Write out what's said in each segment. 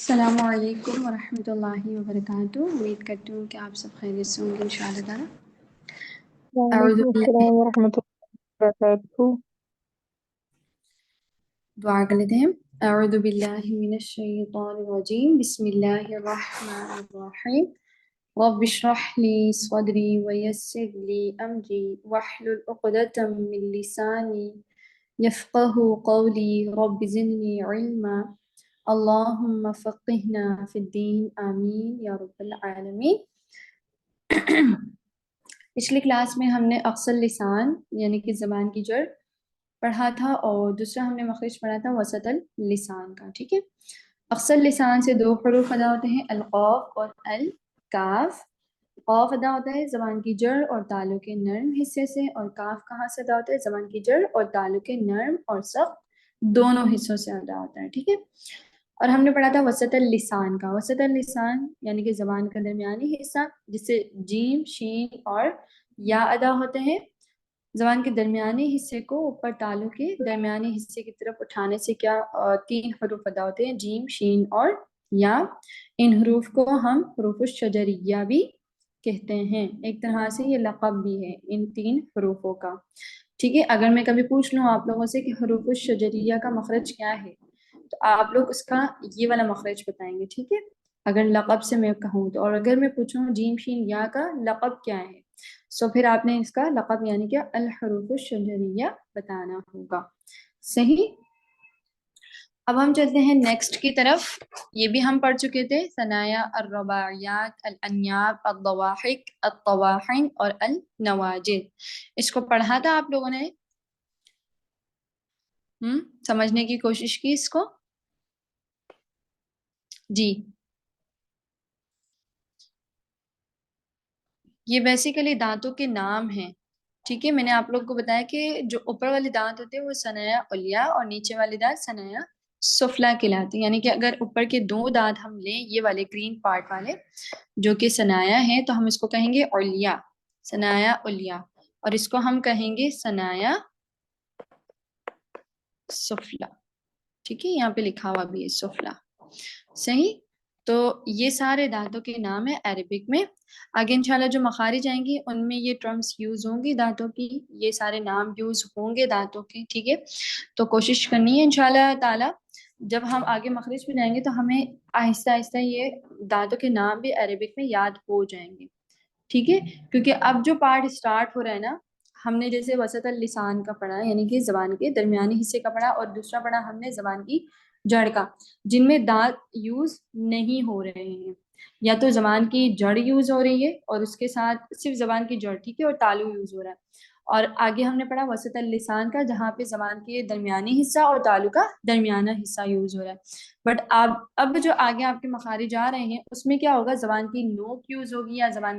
السلام علیکم ورحمۃ اللہ وبرکاتہ. امید کرتی ہوں کہ آپ سب خیریت سے ہوں گے انشاءاللہ تعالی. اعوذ وعلیکم باللہ. السلام ورحمۃ اللہ وبرکاتہ. دعا کر لیتے ہیں. اعوذ باللہ من الشیطان الرجیم. بسم اللہ الرحمن الرحیم. رب اشرح لی صدری ویسر لی امری واحلل عقدۃ من لسانی یفقہوا قولی. رب زدنی علما. اللہم فقہنا فی الدین. آمین یا رب العالمین. پچھلی کلاس میں ہم نے اقصى اللسان یعنی کہ زبان کی جڑ پڑھا تھا اور دوسرا ہم نے مخرج پڑھا تھا وسط اللسان کا. ٹھیک ہے. اقصى اللسان سے دو حروف ادا ہوتے ہیں، القاف اور الکاف. قاف ادا ہوتا ہے زبان کی جڑ اور تالو کے نرم حصے سے، اور کاف کہاں سے ادا ہوتا ہے؟ زبان کی جڑ اور تالو کے نرم اور سخت دونوں حصوں سے ادا ہوتا ہے. ٹھیک ہے. اور ہم نے پڑھا تھا وسط اللسان کا. وسط اللسان یعنی کہ زبان کا درمیانی حصہ جس سے جیم، شین اور یا ادا ہوتے ہیں. زبان کے درمیانی حصے کو اوپر تالو کے درمیانی حصے کی طرف اٹھانے سے کیا تین حروف ادا ہوتے ہیں، جیم، شین اور یا. ان حروف کو ہم حروف الشجریہ بھی کہتے ہیں. ایک طرح سے یہ لقب بھی ہے ان تین حروفوں کا. ٹھیک ہے. اگر میں کبھی پوچھ لوں آپ لوگوں سے کہ حروف الشجریہ کا مخرج کیا ہے تو آپ لوگ اس کا یہ والا مخرج بتائیں گے. ٹھیک ہے. اگر لقب سے میں کہوں تو. اور اگر میں پوچھوں جیم، شین، یا کا لقب کیا ہے سو پھر آپ نے اس کا لقب یعنی کہ الحروف الشجریہ بتانا ہوگا. صحیح. اب ہم چلتے ہیں نیکسٹ کی طرف. یہ بھی ہم پڑھ چکے تھے، ثنایا، الرباعیات، الانیاب، الضواحک، الطواحن اور النواجذ. اس کو پڑھا تھا آپ لوگوں نے؟ سمجھنے کی کوشش کی اس کو؟ جی. یہ بیسیکلی دانتوں کے نام ہیں. ٹھیک ہے. میں نے آپ لوگ کو بتایا کہ جو اوپر والے دانت ہوتے ہیں وہ ثنایا علیہ اور نیچے والے دانت ثنایا سفلا کہلاتے ہیں. یعنی کہ اگر اوپر کے دو دانت ہم لیں یہ والے گرین پارٹ والے جو کہ ثنایا ہیں تو ہم اس کو کہیں گے علیہ، ثنایا علیہ، اور اس کو ہم کہیں گے ثنایا سفلا. ٹھیک ہے. یہاں پہ لکھا ہوا بھی ہے سفلا. صحیح. تو یہ سارے دانتوں کے نام ہیں عربک میں. آگے انشاءاللہ جو مخارج آئیں گی ان میں یہ ٹرمز یوز ہوں گی دانتوں کی، یہ سارے نام یوز ہوں گے دانتوں کے. ٹھیک ہے. تو کوشش کرنی ہے انشاءاللہ تعالی جب ہم آگے مخرج میں جائیں گے تو ہمیں آہستہ آہستہ یہ دانتوں کے نام بھی عربک میں یاد ہو جائیں گے. ٹھیک ہے. کیونکہ اب جو پارٹ اسٹارٹ ہو رہا ہے نا، ہم نے جیسے وسط اللسان کا پڑھا یعنی کہ زبان کے درمیانی حصے کا پڑھا، اور دوسرا پڑھا ہم نے زبان کی جڑ کا، جن میں دانت یوز نہیں ہو رہے ہیں. یا تو زبان کی جڑ یوز ہو رہی ہے اور اس کے ساتھ صرف زبان کی جڑ، ٹھیک ہے، اور تالو یوز ہو رہا ہے. اور آگے ہم نے پڑھا وسط اللسان کا جہاں پہ زبان کے درمیانی حصہ اور تالو کا درمیانہ حصہ یوز ہو رہا ہے. بٹ اب جو آگے آپ کے مخارج آ رہے ہیں اس میں کیا ہوگا، زبان کی نوک یوز ہوگی یا زبان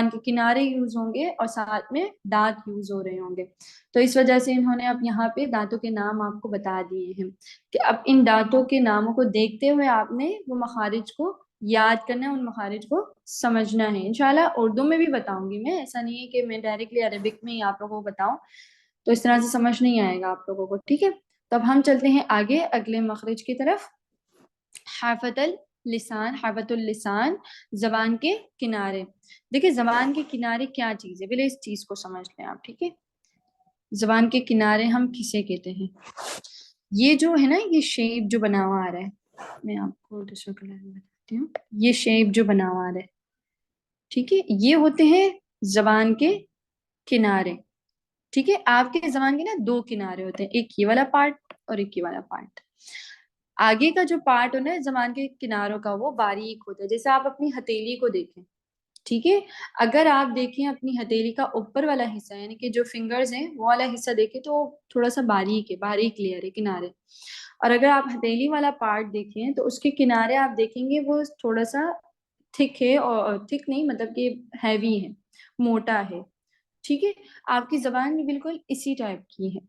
کے کنارے یوز ہوں گے اور ساتھ میں دانت یوز ہو رہے ہوں گے. تو اس وجہ سے انہوں نے اب یہاں پہ دانتوں کے نام آپ کو بتا دیے ہیں کہ اب ان دانتوں کے ناموں کو دیکھتے ہوئے آپ نے وہ مخارج کو یاد کرنا ہے، ان مخارج کو سمجھنا ہے. انشاءاللہ اردو میں بھی بتاؤں گی میں، ایسا نہیں ہے کہ میں ڈائریکٹلی عربک میں ہی آپ لوگوں کو بتاؤں تو اس طرح سے سمجھ نہیں آئے گا آپ لوگوں کو. ٹھیک ہے. تو اب ہم چلتے ہیں آگے اگلے مخرج کی طرف. حافۃ اللسان. حافۃ اللسان زبان کے کنارے. دیکھیں زبان کے کنارے کیا چیز ہے، پہلے اس چیز کو سمجھ لیں آپ. ٹھیک ہے. زبان کے کنارے ہم کسے کہتے ہیں؟ یہ جو ہے نا، یہ شیپ جو بنا ہوا آ رہا ہے، میں آپ کو دوسرا کلر میں بتاتی ہوں. یہ شیپ جو بنا ہوا آ رہا ہے، ٹھیک ہے، یہ ہوتے ہیں زبان کے کنارے. ٹھیک ہے. آپ کے زبان کے نا دو کنارے ہوتے ہیں، ایک یہ والا پارٹ اور ایک یہ والا پارٹ. آگے کا جو پارٹ ہونا ہے زبان کے کناروں کا وہ باریک ہوتا ہے. جیسے آپ اپنی ہتھیلی کو دیکھیں، ٹھیک ہے، اگر آپ دیکھیں اپنی ہتھیلی کا اوپر والا حصہ یعنی کہ جو فنگرز ہیں وہ والا حصہ دیکھیں تو تھوڑا سا باریک ہے، باریک لیئر ہے کنارے. اور اگر آپ ہتھیلی والا پارٹ دیکھیں تو اس کے کنارے آپ دیکھیں گے وہ تھوڑا سا تھک ہے، اور تھک نہیں مطلب کہ ہیوی ہے، موٹا ہے. ٹھیک ہے. آپ کی زبان بھی بالکل اسی ٹائپ کی ہے.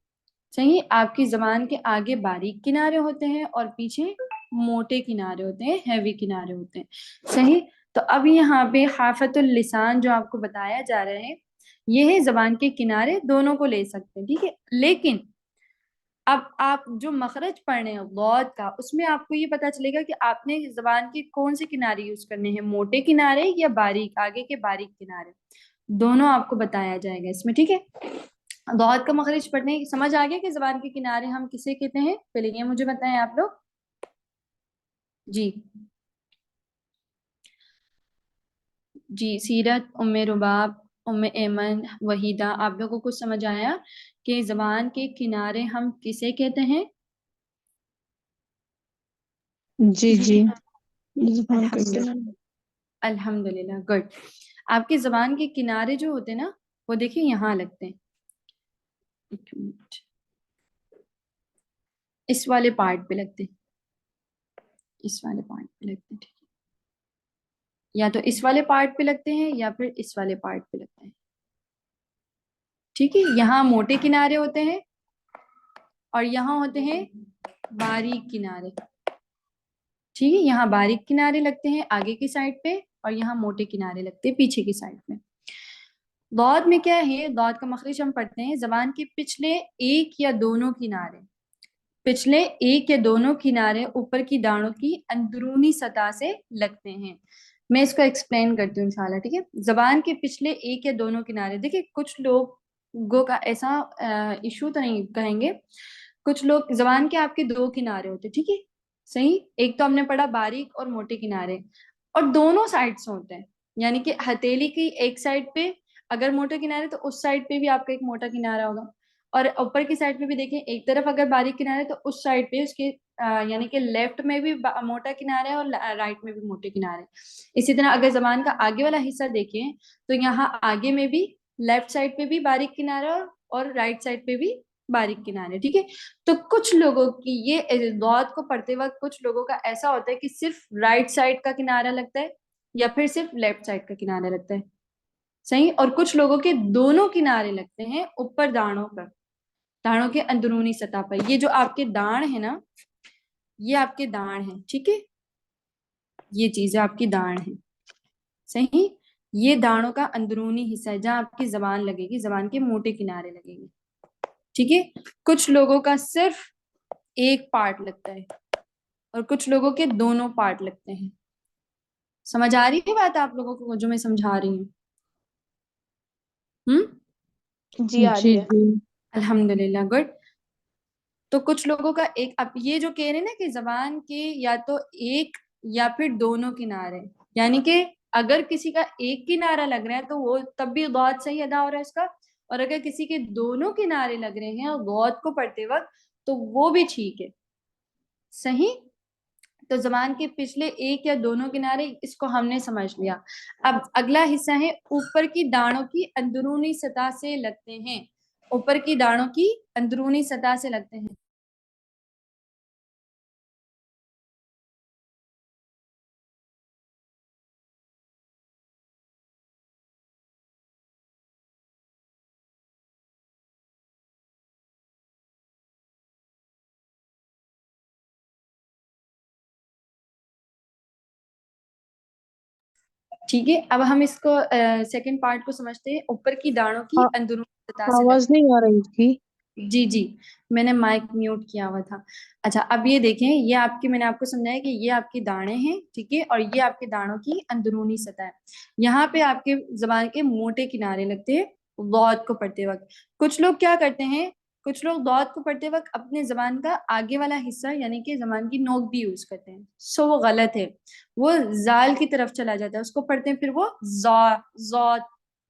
صحیح. آپ کی زبان کے آگے باریک کنارے ہوتے ہیں اور پیچھے موٹے کنارے ہوتے ہیں، ہیوی کنارے ہوتے ہیں. صحیح. تو اب یہاں پہ حافۃ اللسان جو آپ کو بتایا جا رہا ہے یہ ہے زبان کے کنارے دونوں کو لے سکتے ہیں. ٹھیک ہے. لیکن اب آپ جو مخرج پڑھنے ہیں ضاد کا، اس میں آپ کو یہ پتا چلے گا کہ آپ نے زبان کے کون سے کنارے یوز کرنے ہیں، موٹے کنارے یا باریک، آگے کے باریک کنارے، دونوں آپ کو بتایا جائے گا اس میں، ٹھیک ہے؟ ضاد کا مخرج پڑھنے سمجھ آ گیا کہ زبان کے کنارے ہم کسے کہتے ہیں؟ پہلے یہ مجھے بتائیں آپ لوگ جی جی سیرت، ام رباب، ام ایمن، وحیدہ، آپ لوگوں کو سمجھ آیا کہ زبان کے کنارے ہم کسے کہتے ہیں؟ جی جی زبان کا الحمدللہ کنارہ۔ الحمدللہ، گڈ۔ آپ کے زبان کے کنارے جو ہوتے ہیں نا، وہ دیکھیں یہاں لگتے ہیں، ایک منٹ، اس والے پارٹ پہ لگتے ہیں، اس والے پارٹ پہ لگتے ہیں، ٹھیک ہے؟ یا تو اس والے پارٹ پہ لگتے ہیں یا پھر اس والے پارٹ پہ لگتے ہیں، ٹھیک ہے؟ یہاں موٹے کنارے ہوتے ہیں اور یہاں ہوتے ہیں باریک کنارے، ٹھیک ہے؟ یہاں باریک کنارے لگتے ہیں آگے کی سائڈ پہ اور یہاں موٹے کنارے لگتے ہیں پیچھے کی سائڈ پہ۔ ضاد میں کیا ہے؟ ضاد کا مخرج ہم پڑھتے ہیں زبان کے پچھلے ایک یا دونوں کنارے، پچھلے ایک یا دونوں کنارے اوپر کی داڑھوں کی اندرونی سطح سے لگتے ہیں۔ میں اس کو ایکسپلین کرتی ہوں انشاءاللہ، ٹھیک ہے؟ زبان کے پچھلے ایک یا دونوں کنارے، دیکھیں کچھ لوگوں کا ایسا ایشو تو نہیں کہیں گے، کچھ لوگ زبان کے آپ کے دو کنارے ہوتے، ٹھیک ہے؟ صحیح، ایک تو ہم نے پڑھا باریک اور موٹے کنارے، اور دونوں سائڈ سے ہوتے ہیں، یعنی کہ ہتھیلی کی ایک سائڈ پہ اگر موٹے کنارے تو اس سائڈ پہ بھی آپ کا ایک موٹا کنارہ ہوگا، اور اوپر کی سائڈ پہ بھی دیکھیں ایک طرف اگر باریک کنارے تو اس سائڈ پہ اس کے یعنی کہ لیفٹ میں بھی موٹا کنارہ ہے اور رائٹ میں بھی موٹے کنارے۔ اسی طرح اگر زبان کا آگے والا حصہ دیکھیں تو یہاں آگے میں بھی لیفٹ سائڈ پہ بھی باریک کنارہ اور رائٹ سائڈ پہ بھی باریک کنارے، ٹھیک ہے؟ تو کچھ لوگوں کی یہ ضاد کو پڑھتے وقت کچھ لوگوں کا ایسا ہوتا ہے کہ صرف رائٹ سائڈ کا کنارہ لگتا ہے یا پھر صرف لیفٹ سائڈ کا کنارہ لگتا ہے، صحیح؟ اور کچھ لوگوں کے دونوں کنارے لگتے ہیں اوپر داڑھوں پر، داڑھوں کے اندرونی سطح پر۔ یہ جو آپ کے داڑھ ہے نا، یہ آپ کے داڑھ ہیں، ٹھیک ہے؟ یہ چیزیں آپ کی داڑھ ہیں، صحیح؟ یہ داڑھوں کا اندرونی حصہ ہے جہاں آپ کی زبان لگے گی، زبان کے موٹے کنارے لگیں گے، ٹھیک ہے؟ کچھ لوگوں کا صرف ایک پارٹ لگتا ہے اور کچھ لوگوں کے دونوں پارٹ لگتے ہیں۔ سمجھ آ رہی ہے بات آپ لوگوں کو جو میں سمجھا رہی ہوں؟ جی آ جی جی رہی ہے۔ الحمدللہ، گڈ۔ تو کچھ لوگوں کا ایک، اب یہ جو کہہ رہے ہیں نا کہ زبان کے یا تو ایک یا پھر دونوں کنارے، یعنی کہ اگر کسی کا ایک کنارہ لگ رہا ہے تو وہ تب بھی ضاد صحیح ادا ہو رہا ہے اس کا، اور اگر کسی کے دونوں کنارے لگ رہے ہیں ضاد کو پڑھتے وقت تو وہ بھی ٹھیک ہے، صحیح؟ تو زبان کے پچھلے ایک یا دونوں کنارے، اس کو ہم نے سمجھ لیا۔ اب اگلا حصہ ہے اوپر کی داڑھوں کی اندرونی سطح سے لگتے ہیں، اوپر کی داڑھوں کی اندرونی سطح سے لگتے ہیں۔ ٹھیک ہے، اب ہم اس کو سیکنڈ پارٹ کو سمجھتے ہیں، اوپر کی داڑھوں کی اندرونی سطح سے آواز لگتے نہیں آ رہی تھی۔ ہیں۔ جی جی، میں نے مائک میوٹ کیا ہوا تھا۔ اچھا، اب یہ دیکھیں، یہ آپ کی، میں نے آپ کو سمجھایا کہ یہ آپ کی داڑھیں ہیں، ٹھیک ہے؟ اور یہ آپ کے داڑھوں کی اندرونی سطح ہے، یہاں پہ آپ کے زبان کے موٹے کنارے لگتے ہیں ضاد کو پڑھتے وقت۔ کچھ لوگ کیا کرتے ہیں، کچھ لوگ ضاد کو پڑھتے وقت اپنے زبان کا آگے والا حصہ یعنی کہ زبان کی نوک بھی یوز کرتے ہیں، سو وہ غلط ہے، وہ زال کی طرف چلا جاتا ہے، اس کو پڑھتے ہیں پھر وہ ضاد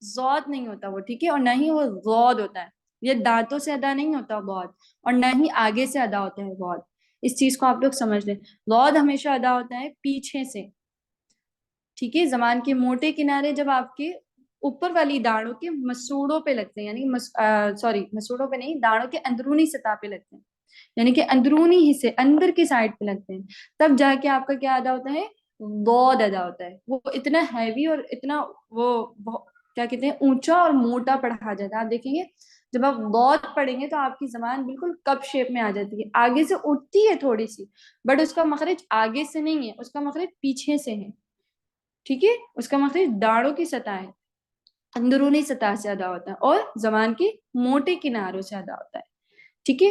ضاد نہیں ہوتا وہ، ٹھیک ہے؟ اور نہ ہی وہ ضاد ہوتا ہے، یہ دانتوں سے ادا نہیں ہوتا ضاد، اور نہ ہی آگے سے ادا ہوتا ہے ضاد، اس چیز کو آپ لوگ سمجھ لیں۔ ضاد ہمیشہ ادا ہوتا ہے پیچھے سے، ٹھیک ہے؟ زبان کے موٹے کنارے جب آپ کے اوپر والی داڑھوں کے مسوڑوں پہ لگتے ہیں، یعنی سوری مسوڑوں پہ نہیں، داڑھوں کے اندرونی سطح پہ لگتے ہیں، یعنی کہ اندرونی حصے اندر کی سائڈ پہ لگتے ہیں، تب جا کے آپ کا کیا ادا ہوتا ہے؟ ضاد ادا ہوتا ہے۔ وہ اتنا ہیوی اور اتنا وہ کیا کہتے ہیں اونچا اور موٹا پڑھا جاتا ہے۔ آپ دیکھیں گے جب آپ ضاد پڑھیں گے تو آپ کی زبان بالکل کپ شیپ میں آ جاتی ہے، آگے سے اٹھتی ہے تھوڑی سی، بٹ اس کا مخرج آگے سے نہیں ہے، اس کا مخرج پیچھے سے ہے، ٹھیک ہے؟ اس کا مخرج داڑھوں کی سطح ہے، اندرونی سطح سے ادا ہوتا ہے اور زبان کے موٹے کناروں سے ادا ہوتا ہے، ٹھیک ہے؟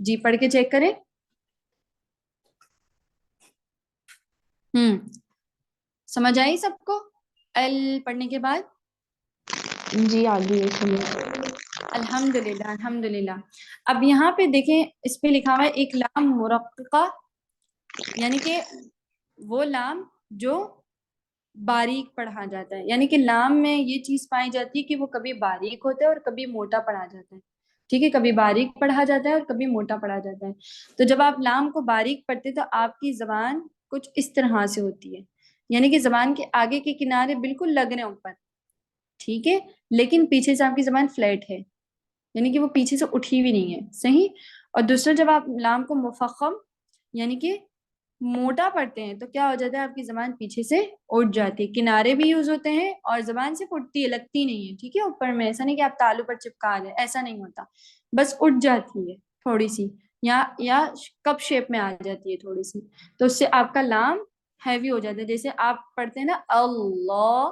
جی پڑھ کے چیک کریں. سمجھ آئی سب کو ایل پڑھنے کے بعد؟ جی آگے سمجھ. الحمدللہ الحمدللہ. اب یہاں پہ دیکھیں اس پہ لکھا ہوا ہے ایک لام مرققہ، یعنی کہ وہ لام جو باریک پڑھا جاتا ہے. یعنی کہ لام میں یہ چیز پائی جاتی ہے کہ وہ کبھی باریک ہوتا ہے اور کبھی موٹا پڑھا جاتا ہے. ٹھیک ہے، کبھی باریک پڑھا جاتا ہے اور کبھی موٹا پڑھا جاتا ہے. تو جب آپ لام کو باریک پڑھتے تو آپ کی زبان کچھ اس طرح سے ہوتی ہے، یعنی کہ زبان کے آگے کے کنارے بالکل لگ رہے ہیں اوپر، ٹھیک ہے، لیکن پیچھے سے آپ کی زبان فلیٹ ہے، یعنی کہ وہ پیچھے سے اٹھی بھی نہیں ہے. صحیح. اور دوسرا جب آپ لام کو مفخم یعنی کہ موٹا پڑھتے ہیں تو کیا ہو جاتا ہے، آپ کی زبان پیچھے سے اٹھ جاتی ہے، کنارے بھی یوز ہوتے ہیں اور زبان سے اٹھتی ہے، لگتی نہیں ہے. ٹھیک ہے، اوپر میں ایسا نہیں کہ آپ تالو پر چپکا دیں، ایسا نہیں ہوتا، بس اٹھ جاتی ہے تھوڑی سی، یا کپ شیپ میں آ جاتی ہے تھوڑی سی. تو اس سے آپ کا لام ہیوی ہو جاتا ہے. جیسے آپ پڑھتے ہیں نا اللہ،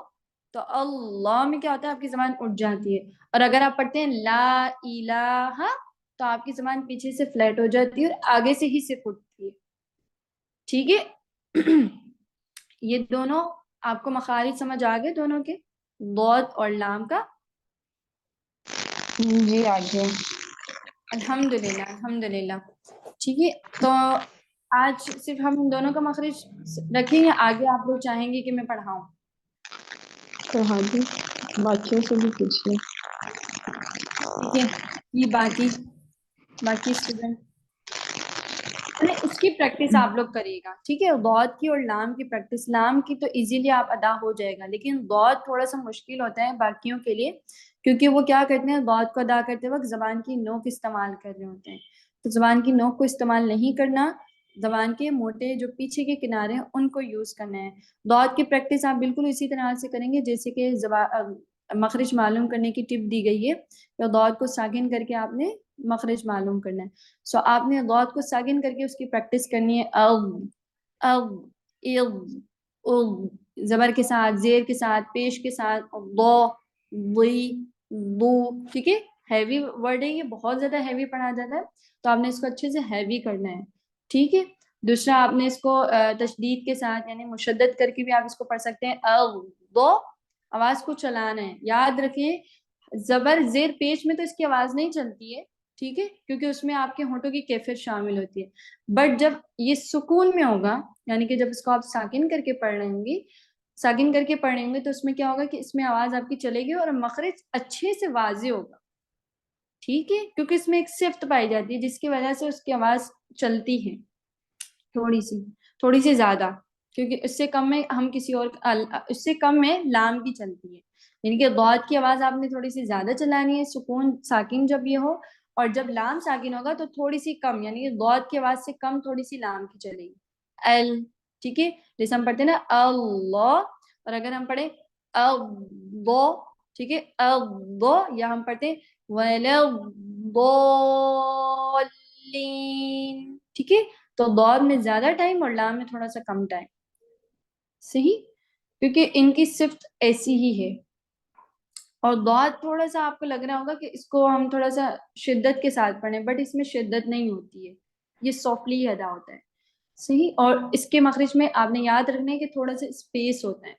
تو اللہ میں کیا ہوتا ہے، آپ کی زبان اٹھ جاتی ہے. اور اگر آپ پڑھتے ہیں لا الہ تو آپ کی زبان پیچھے سے فلیٹ ہو جاتی ہے اور آگے سے ہی صرف اٹھتی ہے. ٹھیک ہے. یہ دونوں آپ کو مخارج سمجھ آ گئے دونوں کے، ضاد اور لام کا؟ جی آگے. الحمدللہ الحمدللہ. ٹھیک ہے، تو آج صرف ہم دونوں کا مخرج رکھیں یا آگے آپ لوگ چاہیں گے کہ میں پڑھاؤں؟ پڑھا دی، باقیوں سے بھی پوچھ لیں. ٹھیک ہے. یہ باقی اسٹوڈنٹ اس کی پریکٹس آپ لوگ کریے گا. ٹھیک ہے، ضاد کی اور لام کی پریکٹس. لام کی تو ایزیلی آپ ادا ہو جائے گا، لیکن ضاد تھوڑا سا مشکل ہوتا ہے باقیوں کے لیے، کیونکہ وہ کیا کرتے ہیں، ضاد کو ادا کرتے وقت زبان کی نوک استعمال کر رہے ہوتے ہیں. تو زبان کی نوک کو استعمال نہیں کرنا، زبان کے موٹے جو پیچھے کے کنارے ہیں ان کو یوز کرنا ہے. ضاد کی پریکٹس آپ بالکل اسی طرح سے کریں گے جیسے کہ مخرج معلوم کرنے کی ٹپ دی گئی ہے. تو ضاد کو ساکن کر کے آپ نے مخرج معلوم کرنا ہے. سو آپ نے ضاد کو ساکن کر کے اس کی پریکٹس کرنی ہے. زبر کے ساتھ، زیر کے ساتھ، پیش کے ساتھ، ٹھیک ہے. ہیوی ورڈ ہے یہ، بہت زیادہ ہیوی پڑھا جاتا ہے، تو آپ نے اس کو اچھے سے ہیوی کرنا ہے. ٹھیک ہے. دوسرا آپ نے اس کو تشدید کے ساتھ یعنی مشدد کر کے بھی آپ اس کو پڑھ سکتے ہیں. آواز کو چلانا ہے. یاد رکھیں زبر زیر پیش میں تو اس کی آواز نہیں چلتی ہے، ٹھیک ہے، کیونکہ اس میں آپ کے ہونٹوں کی کیفیت شامل ہوتی ہے. بٹ جب یہ سکون میں ہوگا، یعنی کہ جب اس کو آپ ساکن کر کے پڑھ رہے ہوں گے، ساکن کر کے پڑھیں گے، تو اس میں کیا ہوگا کہ اس میں آواز آپ کی چلے گی اور مخرج اچھے سے واضح ہوگا. ٹھیک ہے، کیونکہ اس میں ایک صفت پائی جاتی ہے جس کی وجہ سے اس کی آواز چلتی ہے تھوڑی سی زیادہ، کیونکہ اس سے کم میں ہم کسی اور اس سے کم میں لام کی چلتی ہے. یعنی کہ ضاد کی آواز آپ نے تھوڑی سی زیادہ چلانی ہے، سکون ساکن جب یہ ہو، اور جب لام ساکن ہوگا تو تھوڑی سی کم، یعنی کہ ضاد کی آواز سے کم تھوڑی سی لام کی چلے گی. ال، ٹھیک ہے. جیسے ہم پڑھتے ہیں نا اللہ، اور اگر ہم پڑھیں اللہ، ٹھیک ہے، اللہ، یا ہم پڑھتے ہیں ٹھیک ہے، تو ضاد میں زیادہ ٹائم اور لام میں تھوڑا سا کم ٹائم. صحیح، کیونکہ ان کی صفت ایسی ہی ہے. اور ضاد تھوڑا سا آپ کو لگ رہا ہوگا کہ اس کو ہم تھوڑا سا شدت کے ساتھ پڑھیں، بٹ اس میں شدت نہیں ہوتی ہے، یہ سافٹلی ادا ہوتا ہے. صحیح. اور اس کے مخرج میں آپ نے یاد رکھنا ہے کہ تھوڑا سا اسپیس ہوتا ہے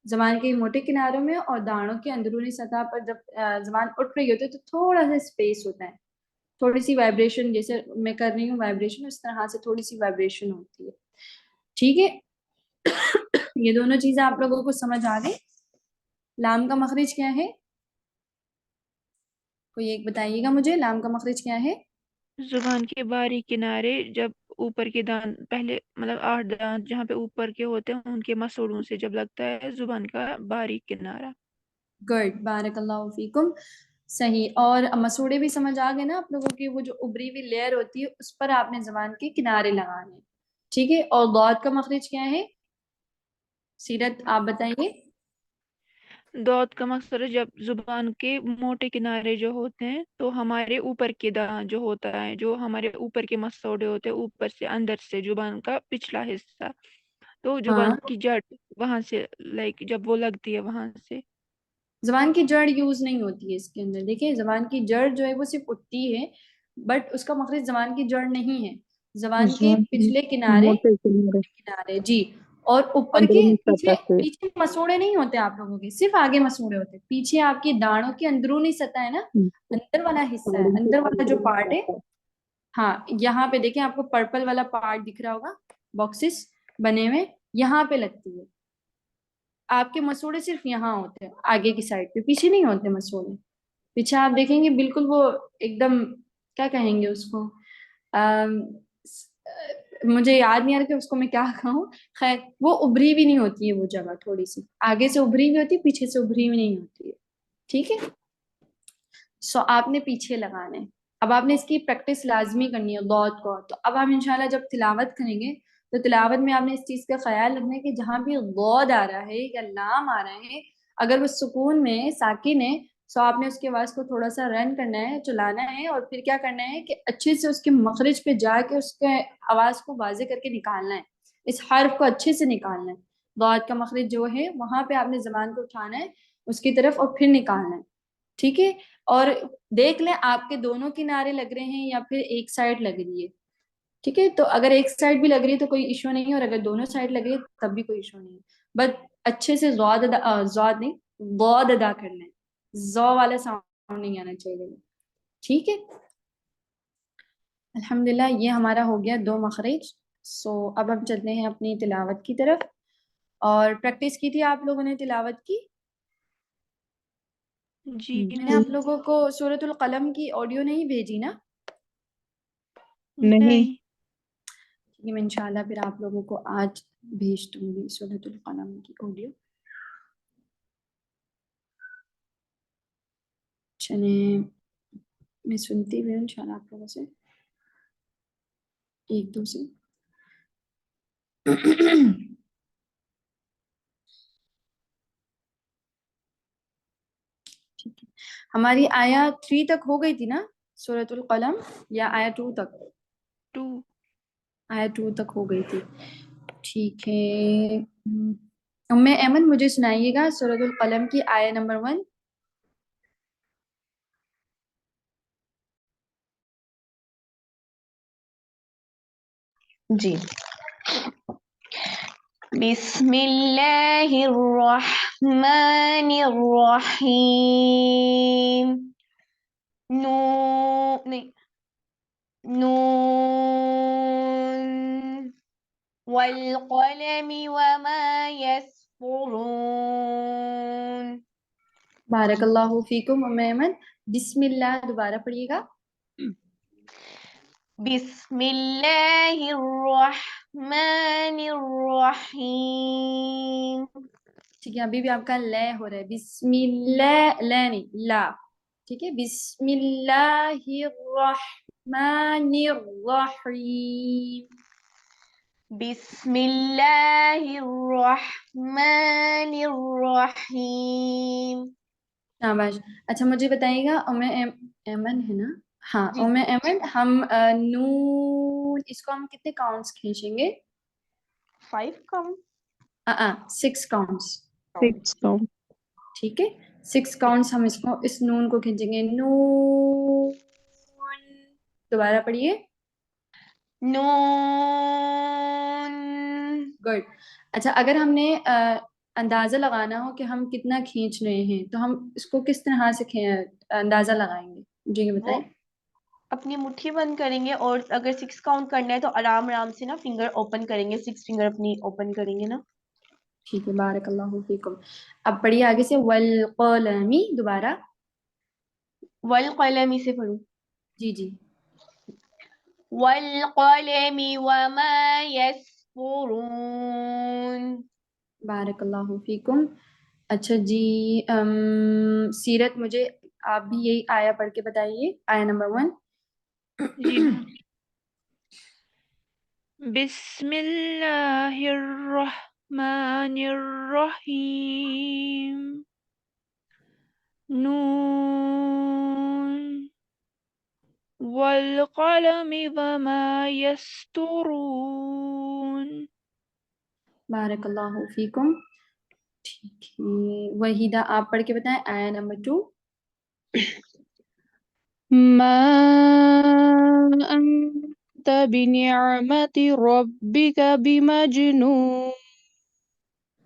زبان کے موٹے کناروں میں، اور دانتوں کے اندرونی سطح پر جب زبان اٹھ رہی ہوتی ہے تو تھوڑا سا اسپیس ہوتا ہے، تھوڑی سی وائبریشن، جیسے میں کر رہی ہوں وائبریشن، اس طرح سے تھوڑی سی وائبریشن ہوتی ہے. ٹھیک ہے. یہ دونوں چیزیں آپ لوگوں کو سمجھ آ گئی. لام کا مخرج کیا ہے؟ کوئی ایک بتائیے گا مجھے، لام کا مخرج کیا ہے؟ زبان کے باریک کنارے جب اوپر کے دانت پہلے مطلب 8 دانت جہاں پہ اوپر کے ہوتے ہیں ان کے مسوڑوں سے جب لگتا ہے زبان کا باریک کنارہ. گڈ، بارک اللہ فیکم. صحیح. اور مسوڑے بھی سمجھ آ گئے نا آپ لوگوں کی، وہ جو ابری ہوئی لیئر ہوتی ہے اس پر آپ نے زبان کے کنارے لگانے. ٹھیک ہے. اور ضاد کا مخرج کیا ہے؟ سیرت آپ بتائیے. ضاد کا مخرج جب زبان کے موٹے کنارے جو ہوتے ہیں تو ہمارے اوپر کے دانت جو ہوتا ہے، جو ہمارے اوپر کے مسوڑے ہوتے ہیں، اوپر سے اندر سے زبان کا پچھلا حصہ، تو زبان ہاں، کی جڑ وہاں سے لائک جب وہ لگتی ہے وہاں سے. زبان کی جڑ یوز نہیں ہوتی ہے اس کے اندر. دیکھیں زبان کی جڑ جو ہے وہ صرف اٹھتی ہے بٹ اس کا مخرج زبان کی جڑ نہیں ہے، زبان کے زبان پچھلے کنارے موٹے کنارے کنارے جی، اور اوپر کے اندرونی پیچھے سطح سے. پیچھے مسوڑے نہیں ہوتے آپ لوگوں کے، صرف آگے مسوڑے ہوتے، پیچھے آپ کی داڑھوں کی اندرونی سطح ہے نا، اندر والا حصہ ہے، ساڑی کے اندر والا جو اندرونی پارٹ ہے، سطح. ہاں یہاں پہ دیکھیں آپ کو پرپل والا پارٹ دکھ رہا ہوگا، باکسز بنے ہوئے یہاں پہ لگتی ہے، آپ کے مسوڑے صرف یہاں ہوتے ہیں آگے کی سائڈ پہ، پیچھے نہیں ہوتے مسوڑے، پیچھے آپ دیکھیں گے بالکل وہ ایک دم کیا کہیں گے اس کو، مجھے یاد نہیں آ رہا کہ اس کو میں کیا کہوں، خیر وہ ابری بھی نہیں ہوتی ہے، وہ جگہ تھوڑی سی آگے سے ابری بھی ہوتی ہے، پیچھے سے ابری بھی نہیں ہوتی ہے، ٹھیک ہے. سو آپ نے پیچھے لگانا ہے، اب آپ نے اس کی پریکٹس لازمی کرنی ہے ضاد کو. تو اب آپ انشاءاللہ جب تلاوت کریں گے تو تلاوت میں آپ نے اس چیز کا خیال رکھنا ہے کہ جہاں بھی ضاد آ رہا ہے یا لام آ رہا ہے، اگر وہ سکون میں ساکن ہے، سو آپ نے اس کے آواز کو تھوڑا سا رن کرنا ہے، چلانا ہے، اور پھر کیا کرنا ہے کہ اچھے سے اس کے مخرج پہ جا کے اس کے آواز کو واضح کر کے نکالنا ہے، اس حرف کو اچھے سے نکالنا ہے. ضاد کا مخرج جو ہے وہاں پہ آپ نے زبان کو اٹھانا ہے اس کی طرف اور پھر نکالنا ہے، ٹھیک ہے. اور دیکھ لیں آپ کے دونوں کنارے لگ رہے ہیں یا پھر ایک سائڈ لگ رہی ہے، ٹھیک ہے. تو اگر ایک سائڈ بھی لگ رہی ہے تو کوئی ایشو نہیں ہے، اور اگر دونوں سائڈ لگ رہی ہے تب بھی کوئی ایشو نہیں ہے، بٹ اچھے سے ضاد نہیں ضاد ادا کرنا ہے، زو والا ساؤنڈ نہیں آنا چاہیے، ٹھیک ہے. الحمدللہ یہ ہمارا ہو گیا 2 مخرج. سو اب ہم چلتے ہیں اپنی تلاوت کی طرف. اور پریکٹس کی تھی آپ لوگوں نے تلاوت کی؟ جی میں نے آپ لوگوں کو سورۃ القلم کی آڈیو نہیں بھیجی نا؟ نہیں. یہ میں انشاءاللہ پھر آپ لوگوں کو آج بھیج دوں گی سورۃ القلم کی آڈیو. چلیں میں سنتی ہوئی انشاءاللہ آپ لوگوں سے ایک دو سے. ٹھیک ہے، ہماری آیا 3 تک ہو گئی تھی نا سورۃ القلم، یا آیا 2 تک؟ 2. آیا 2 تک ہو گئی تھی، ٹھیک ہے. ام ایمن مجھے سنائیے گا سورۃ القلم کی آیا نمبر 1. جی. بسم اللہ الرحمن الرحیم. نون والقلم وما يسطرون. بارک اللہ فیکم ام ایمن. بسم اللہ دوبارہ پڑھیے گا. بسم اللہ الرحمن الرحیم. ٹھیک ہے، ابھی بھی آپ کا لے ہو رہا ہے، بسم اللہ، لے نہیں لا، ٹھیک ہے. بسم اللہ الرحمن الرحیم. بسم اللہ الرحمن الرحیم. شاباش. اچھا مجھے بتائیے گا ام ایمن ہے نا؟ ہاں جی. ام ایمن، ہم نون اس کو ہم کتنے کاؤنٹس کھینچیں گے؟ 5 کاؤنٹ. 6 کاؤنٹس. 6 کاؤنٹ. ٹھیک ہے، 6 کاؤنٹس ہم اس نون کو کھینچیں گے. نون، دوبارہ پڑھیے. نون. گڈ. اچھا اگر ہم نے اندازہ لگانا ہو کہ ہم کتنا کھینچ رہے ہیں تو ہم اس کو کس طرح سے اندازہ لگائیں گے؟ مجھے یہ وہ بتائیں. اپنی مٹھی بند کریں گے، اور اگر 6 کاؤنٹ کرنا ہے تو آرام آرام سے نا فنگر اوپن کریں گے، 6 فنگر اپنی اوپن کریں گے نا. ٹھیک ہے، بارک اللہ فیکم. اب پڑھیے آگے سے. والقلمی، دوبارہ. والقلم سے پڑھوں. جی جی. والقلم وما يسطرون. بارک اللہ فیکم. اچھا جی، سیرت مجھے آپ بھی یہی آیا پڑھ کے بتائیے، آیا نمبر 1. جی میم. بسم اللہ الرحمن الرحیم. نون والقلم وما يسطرون. بارک اللہ فیکم. ٹھیک ہے، وحیدہ آپ پڑھ کے بتائیں آیا نمبر 2. ما أنت بنعمة ربك بمجنون.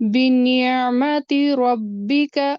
بنعمة ربك.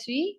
3.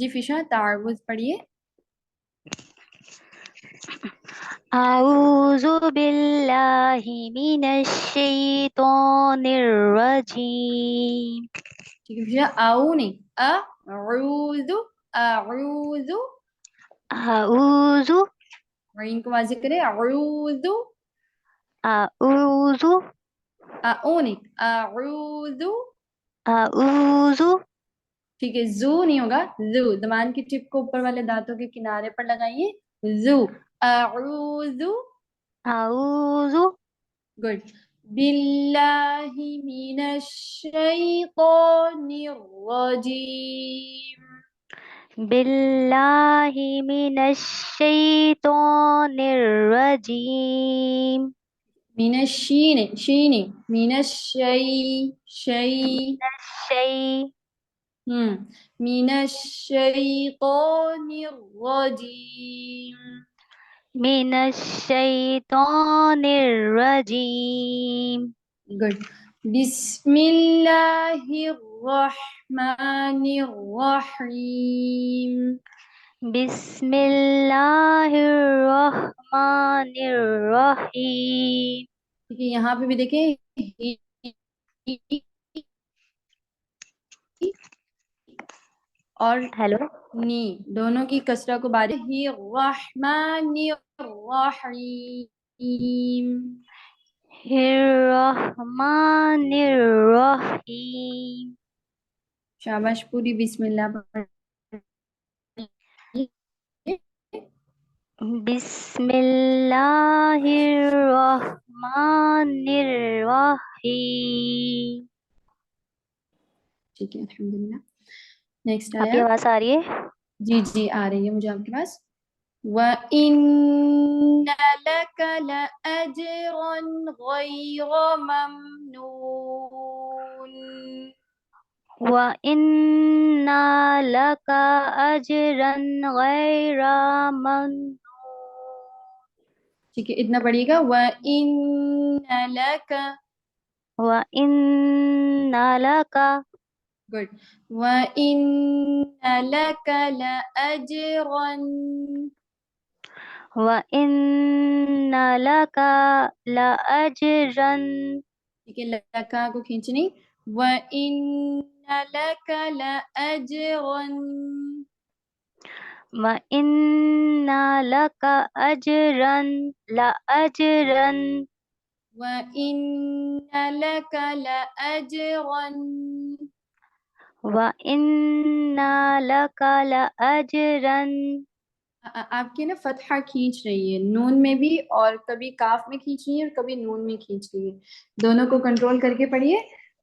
جی فشا تعوذ پڑھیے. أعوذ بالله من الشيطان الرجيم. ٹھیک ہے فشا آؤ نہیں اعوذ اعوذ أعوذ عین کو واضح کرے اعوذ أعوذ اؤ نہیں اعوذ. أعوذ ٹھیک ہے زو نہیں ہوگا زو زبان کی ٹپ کو اوپر والے دانتوں کے کنارے پر لگائیے زو اعوذ أعوذ گڈ باللہ من الشیطان الرجیم بالله من الشيطان الرجيم. من الشین شین من الشی شی شيء من الشیطان الرجیم. من الشيطان الرجيم. گڈ بسم اللہ الرحمن الرحیم. بسم الله الرحمن الرحيم. ٹھیک ہے یہاں پہ بھی دیکھیں اور ہیلو نی دونوں کی کسرہ کو بارے ہی الرحمن الرحیم. الرحمن الرحيم. شاباش پوری بسم اللہ پڑھ. بسم الله الرحمن الرحيم. ٹھیک ہے الحمدللہ. نیکسٹ آپ کی آیا آواز آ رہی ہے؟ جی جی آ رہی ہے مجھے آپ کے پاس. وَإِنَّ لَكَ لَأَجْرًا غَيْرَ مَمْنُونٍ. وَإِنَّ لَكَ أَجْرًا غَيْرَ مَمْنُونٍ. ٹھیک ہے اتنا پڑھیے گا وَإِنَّ لَكَ. وَإِنَّ لَكَ گڈ وَإِنَّ لَكَ لَأَجْرًا. وَإِنَّ لَكَ لَأَجْرًا. ٹھیک ہے لَكَ کو کھینچنی. وَإِنَّ لَكَ لَأَجْرًا. وَإِنَّ لَكَ أَجْرًا لَأَجْرًا. وَإِنَّ لَكَ لَأَجْرًا. وَإِنَّ لَكَ لَأَجْرًا. آپ کی نا فتحہ کھینچ رہی ہے نون میں بھی اور کبھی کاف میں کھینچ رہی ہے اور کبھی نون میں کھینچ رہی ہے. دونوں کو کنٹرول کر کے پڑھیے.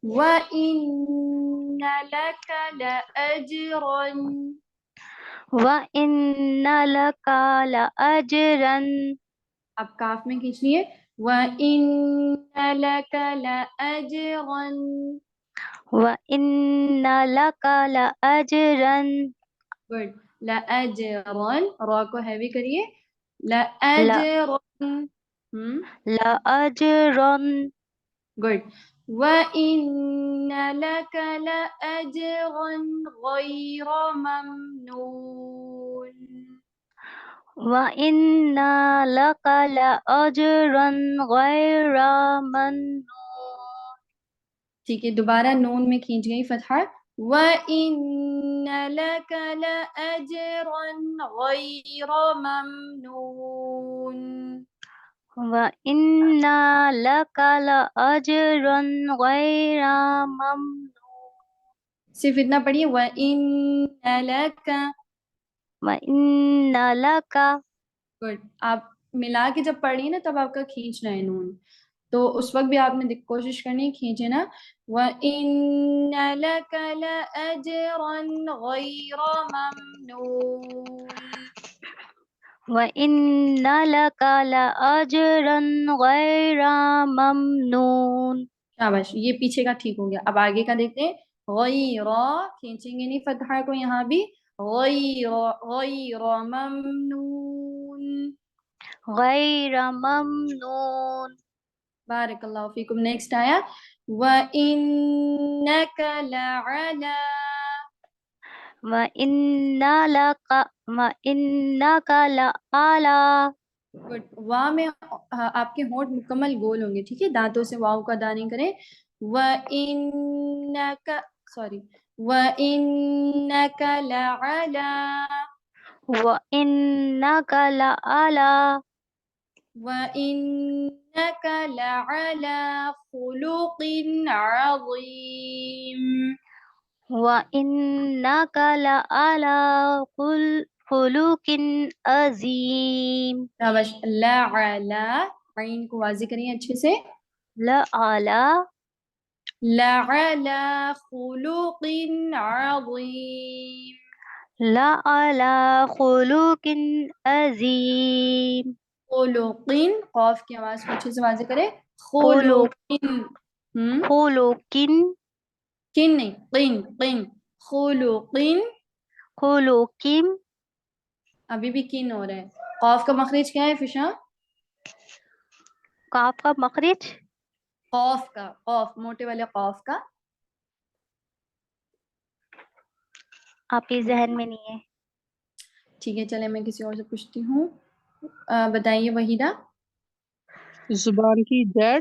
وَإِنَّ لَكَ لَأَجْرًا. وَإِنَّ لَكَ لَأَجْرًا. اب کاف میں کھینچنی ہے. وَإِنَّ لَكَ لَأَجْرًا. وَإِنَّ لَكَ لَأَجْرًا. گڈ لَأَجْرًا را کو ہیوی کریے. لَأَجْرًا. لَأَجْرًا. گڈ وَإِنَّ لَكَ لَأَجْرًا غَيْرَ مَمْنُونٍ. وَإِنَّ لَكَ لَأَجْرًا غَيْرَ مَمْنُونٍ. ٹھیک ہے دوبارہ نون میں کھینچ گئی فتحہ. وَإِنَّ لَكَ لَأَجْرًا غَيْرَ مَمْنُونٍ. وَإِنَّ لَكَ لَأَجْرًا غَيْرَ مَمْنُونٍ. صرف اتنا پڑھیے وَإِنَّ لَكَ. وَإِنَّ لَكَ. گڈ آپ ملا کے جب پڑھیے نا تب آپ کا کھینچنا ہے نون تو اس وقت بھی آپ نے کوشش کرنی ہے کھینچے نا. وَإِنَّ لَكَ لَأَجْرًا غَيْرَ مَمْنُونٍ. وَإِنَّ لَكَ لَأَجْرًا غَيْرَ مَمْنُونٍ. شاباش یہ پیچھے کا ٹھیک ہو گیا. اب آگے کا دیکھتے ہیں. غیر کھینچیں گے نہیں فتحہ کو یہاں بھی. غیر ممنون. غَيْرَ مَمْنُونٍ. بارک اللہ فیکم. نیکسٹ آیا وَإِنَّكَ لَعَلَى. وَإِنَّكَ لَعَلَى گڈ. وا میں آپ کے ہونٹ مکمل گول ہوں گے، ٹھیک ہے، دانتوں سے واؤ کا ادا نہیں کریں. وَإِنَّكَ سوری وَإِنَّكَ لَعَلَى وَإِنَّكَ لَعَلَى وَإِنَّكَ لَعَلَى خُلُقٍ عَظِيمٍ. وَإِنَّكَ لَعَلَى خُلُقٍ عَظِيمٍ. شاباش. لَعَلَى عین کو واضح کریں اچھے سے. لَعَلَى لَعَلَى خُلُقٍ عَظِيمٍ. لَعَلَى خُلُقٍ عَظِيمٍ. خلقین، قاف کی آواز کو اچھے سے واضح کرے. خلق خلقین. خُلُقٍ کن نہیں، قن. خلقین. خُلُقٍ. ابھی بھی کن ہو رہا ہے. قاف کا مخرج کیا ہے فشا؟ کاف کا مخرج قاف کا، قاف موٹے والے قاف کا. آپ کے ذہن میں نہیں ہے. ٹھیک ہے، چلے میں کسی اور سے پوچھتی ہوں. بتائیے وحیدہ. زبان کی جڑ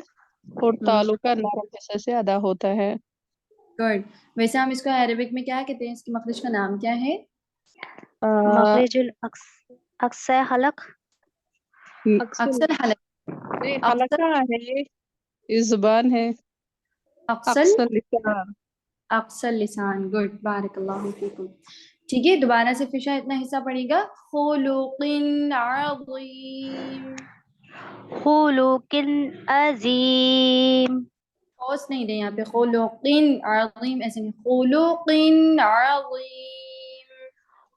اور ہم، تالو کا نرم حصے سے ادا ہوتا ہے. گڈ. ویسے ہم اس کو عربک میں کیا کہتے ہیں؟ اس کے مخرج کا نام کیا ہے؟ مخرج الاقصى حلق. اکثر حلق. نہیں، حلق اکثر کہاں ہے؟ یہ زبان ہے. اکثر اکثر لسان. اکثر لسان. گڈ، بارک اللہ فیکم. ٹھیک ہے، دوبارہ سے فشا اتنا حصہ پڑے گا. خلق عظیم. خلق عظیم. پوز نہیں دیں یہاں پہ. خلق عظیم ایسے نہیں. خلق عظیم.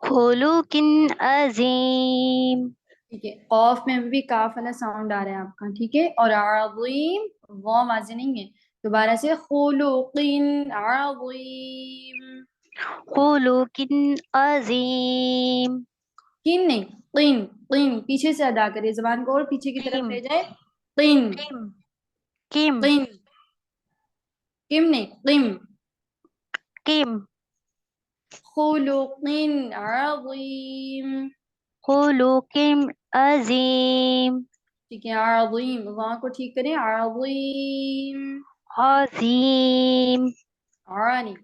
خلق عظیم. ٹھیک ہے، قاف میں بھی کاف والا ساؤنڈ آ رہا ہے آپ کا، ٹھیک ہے. اور عظیم وہ واضح نہیں ہے. دوبارہ سے خلق عظیم. خلق عظیم. کن نہیں، قن پیچھے سے ادا کریے زبان کو اور پیچھے کی طرف قیم لے جائے. قن قیم قیم قن. کم نہیں، قم. قیم. خلق عظیم. خلق عظیم. ٹھیک ہے، عظیم وہاں کو ٹھیک کریں. عظیم. عظیم. نہیں،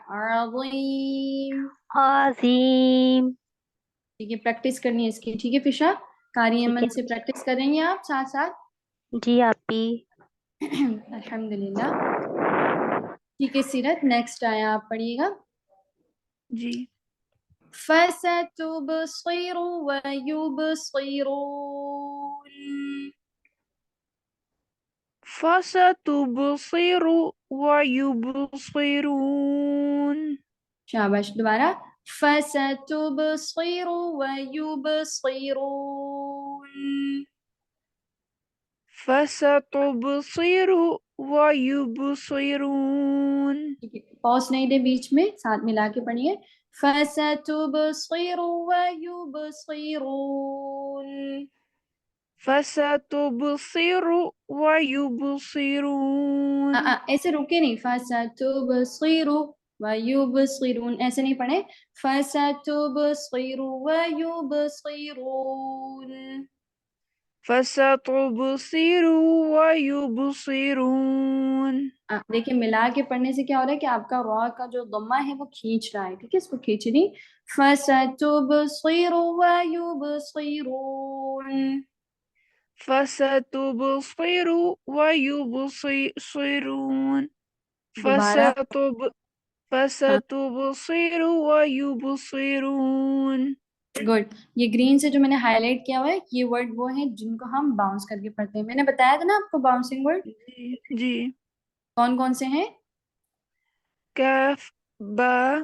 عظیم. عظیم. ٹھیک ہے، پریکٹس کرنی ہے اس کی. ٹھیک ہے فشا، قاری ٹھیک ایمن ہے سے پریکٹس کر رہی ہیں آپ ساتھ ساتھ. جی آپی. الحمدللہ. ٹھیک ہے سیرت، نیکسٹ آیا آپ پڑھیے گا. جی. فَسَتُبْصِرُ وَيُبْصِرُونَ. فَسَتُبْصِرُ وَيُبْصِرُونَ. شاباش. دوبارہ. فَسَتُبْصِرُ وَيُبْصِرُونَ. فَسَتُبْصِرُ وَيُبْصِرُونَ. پاس نہیں دے بیچ میں، ساتھ ملا کے پڑھیے. فَسَتُبْصِرُ وَيُبْصِرُونَ. فَسَتُبْصِرُ وَيُبْصِرُونَ. ایسے رکے نہیں. فَسَتُبْصِرُ وَيُبْصِرُونَ ایسے نہیں پڑھے. فَسَتُبْصِرُ وَيُبْصِرُونَ. فَسَتُبْصِرُ وَيُبْصِرُونَ. دیکھیں ملا کے پڑھنے سے کیا ہو رہا ہے کہ آپ کا را کا جو ضمہ ہے وہ کھینچ رہا ہے، ٹھیک ہے، اس کو کھینچ رہی. فَسَتُبْصِرُ وَيُبْصِرُونَ. فَسَتُبْصِرُ وَيُبْصِرُونَ. دوبارہ. فَسَتُبْصِرُ وَيُبْصِرُونَ. گڈ. یہ گرین سے جو میں نے ہائی لائٹ کیا ہوا ہے یہ ورڈ وہ ہیں جن کو ہم باؤنس کر کے پڑھتے ہیں. میں نے بتایا تھا نا آپ کو باؤنسنگ ورڈ جی جی. کون کون سے ہیں. کاف، با،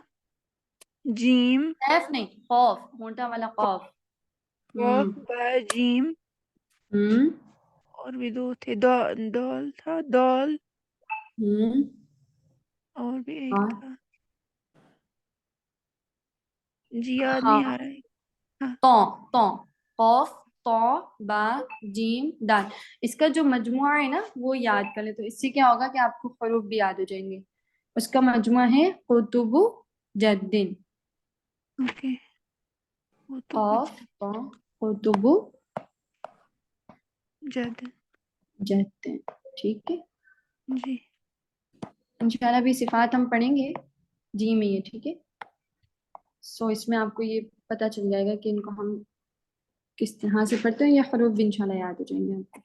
جیم. ایف نہیں، قاف موٹا والا قاف. قاف، با، جیم. ہم اور بھی دو تھے. دال تھا، دال. ہم اور بھی ایک ہاں تھا. جی یاد ہاں نہیں آ رہا ہے. تو قاف تو با جیم دال. اس کا جو مجموعہ ہے نا وہ یاد کر لیں تو اس سے کیا ہوگا کہ آپ کو حروف بھی یاد ہو جائیں گے. اس کا مجموعہ ہے قطب جدن. اوکے قاف طا قطب جد جد. ٹھیک ہے جی انشاءاللہ بھی صفات ہم پڑھیں گے جی میں یہ. ٹھیک ہے سو اس میں آپ کو یہ پتہ چل جائے گا کہ ان کو ہم کس طرح سے پڑھتے ہیں یا حروف بھی انشاءاللہ یاد ہو جائیں گے آپ کو.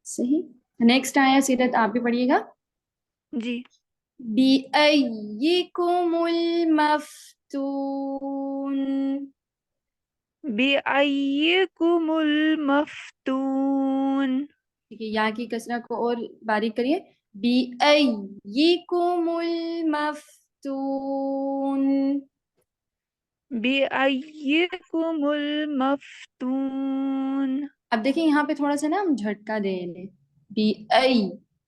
صحیح. نیکسٹ آیا سیرت آپ بھی پڑھیے گا. جی بِأَيِّكُمُ الْمَفْتُونُ. بِأَيِّكُمُ الْمَفْتُونُ. ٹھیک ہے یا کی کسرہ کو اور باریک کریے. بِأَيِّكُمُ الْمَفْتُونُ. بِأَيِّكُمُ الْمَفْتُونُ. اب دیکھیں یہاں پہ تھوڑا سا نا ہم جھٹکا دے لیں.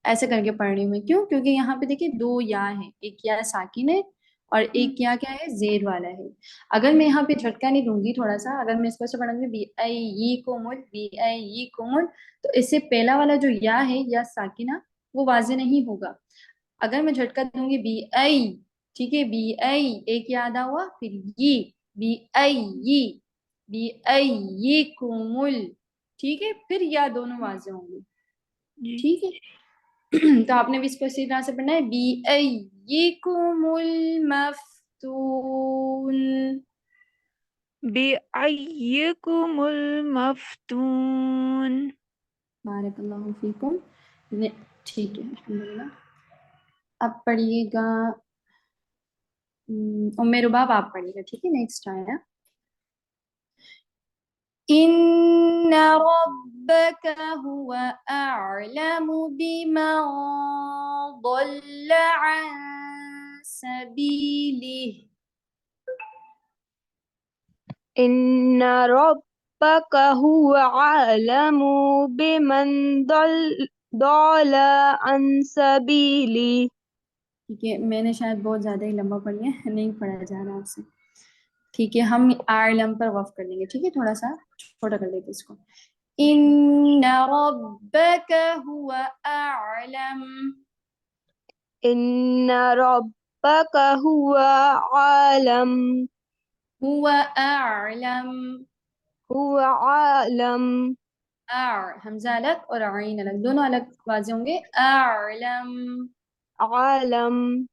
ایسے کر کے پڑھ رہی ہوں میں. کیوں؟ کیونکہ یہاں پہ دیکھیں دو یا ہیں. ایک یا ساکن ہے اور ایک یا کیا ہے زیر والا ہے. اگر میں یہاں پہ جھٹکا نہیں دوں گی تھوڑا سا, اگر میں اس کو سے پڑھوں گی بِأَيِّكُمُ تو اس سے پہلا والا جو یا ہے یا ساکنہ وہ واضح نہیں ہوگا. اگر میں جھٹکا دوں گی ٹھیک ہے ایک یا ادا ہوا, پھر بِأَيِّكُمُ ٹھیک ہے, پھر یا دونوں واضح ہوں گے. جی ٹھیک ہے تو آپ نے بھی اس کو اسی طرح سے پڑھنا ہے. بِأَيِّكُمُ الْمَفْتُونُ. بِأَيِّكُمُ الْمَفْتُونُ. بارک اللہ فیکم. ٹھیک ہے الحمدللہ. اب پڑھیے گا ام رباب آپ پڑھیے گا. ٹھیک ہے نیکسٹ آیا إن ربك هو أعلم بمن ضل عن سبيله. إن ربك هو عالم بمن ضل عن سبيله. ٹھیک ہے میں نے شاید بہت زیادہ ہی لمبا پڑھ لیا, نہیں پڑھا جا رہا آپ سے. ٹھیک ہے ہم اعلم پر وقف کر لیں گے. ٹھیک ہے تھوڑا سا چھوٹا کر لیتے اس کو. إن ربك هو أعلم. إن ربك هو عالم هو أعلم. هو عالم. حمزہ الگ اور عین الگ, دونوں الگ واضح ہوں گے. اعلم. عالم.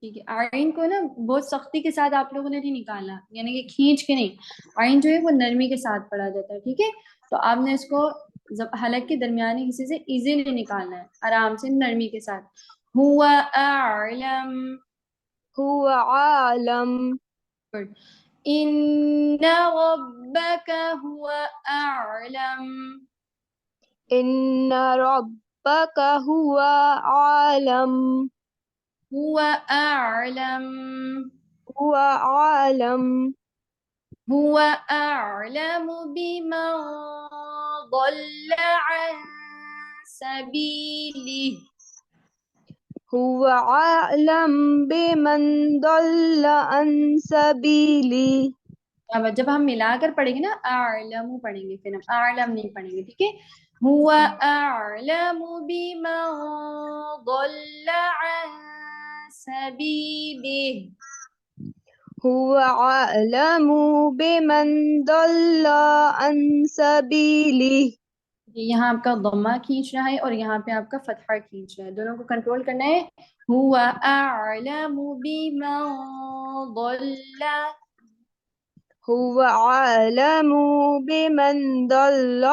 ٹھیک ہے عین کو نا بہت سختی کے ساتھ آپ لوگوں نے نہیں نکالنا, یعنی کہ کھینچ کے نہیں. عین جو ہے وہ نرمی کے ساتھ پڑھا جاتا ہے. ٹھیک ہے تو آپ نے اس کو حلق کے درمیانی حصے سے ایزیلی نکالنا ہے, آرام سے نرمی کے ساتھ. هو اعلم. هو عالم. إن ربك هو أعلم. إن ربك هو عالم. هو أعلم. هو عالم. هو أعلم بمن ضل عن سبيله. هو عالم بمن ضل عن سبيله. اب جب ہم ملا کر پڑھیں گے نا اعلم پڑھیں گے, پھر ہم اعلم نہیں پڑھیں گے. ٹھیک ہے هو اعلم بمن ضل عن سبيله. هو عالم بمن ضل عن سبيله. یہاں آپ کا ضمہ کھینچ رہا ہے اور یہاں پہ آپ کا فتحہ کھینچ رہا ہے, دونوں کو کنٹرول کرنا ہے. هو اعلم بمن ضل. هو عالم بمن ضل.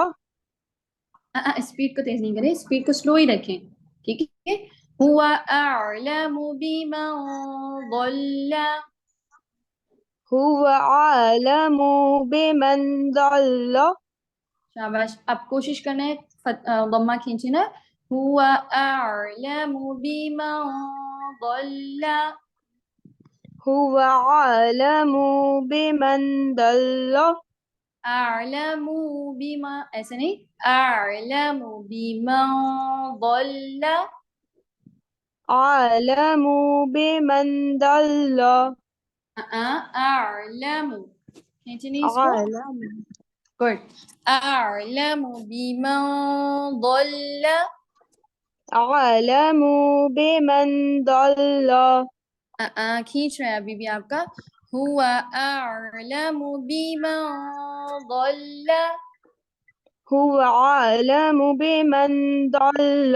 اسپیڈ کو تیز نہیں کریں, اسپیڈ کو سلو ہی رکھیں. ٹھیک ہے هو اعلم بمن ضل. هو عالم بمن ضل. شاباش. اب کوشش کرنا ہے ضمہ کھینچنا. هو اعلم بمن ضل. هو عالم بمن ضل. اعلم بما, ایسے نہیں, اعلم بمن ضل. عالم بمن ضل. اعلم کھینچنی اس کو. عالم. گڈ. اعلم بمن ضل. عالم بمن ضل. کھینچ رہا ہے ابھی بھی آپ کا. هو أعلم بمن ضل. هو عالم بمن ضل.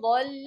ضل,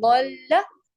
ضل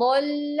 ضل.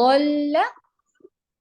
ضل.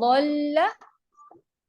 ضل.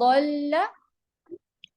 ضل.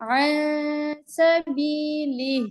عن سبيله.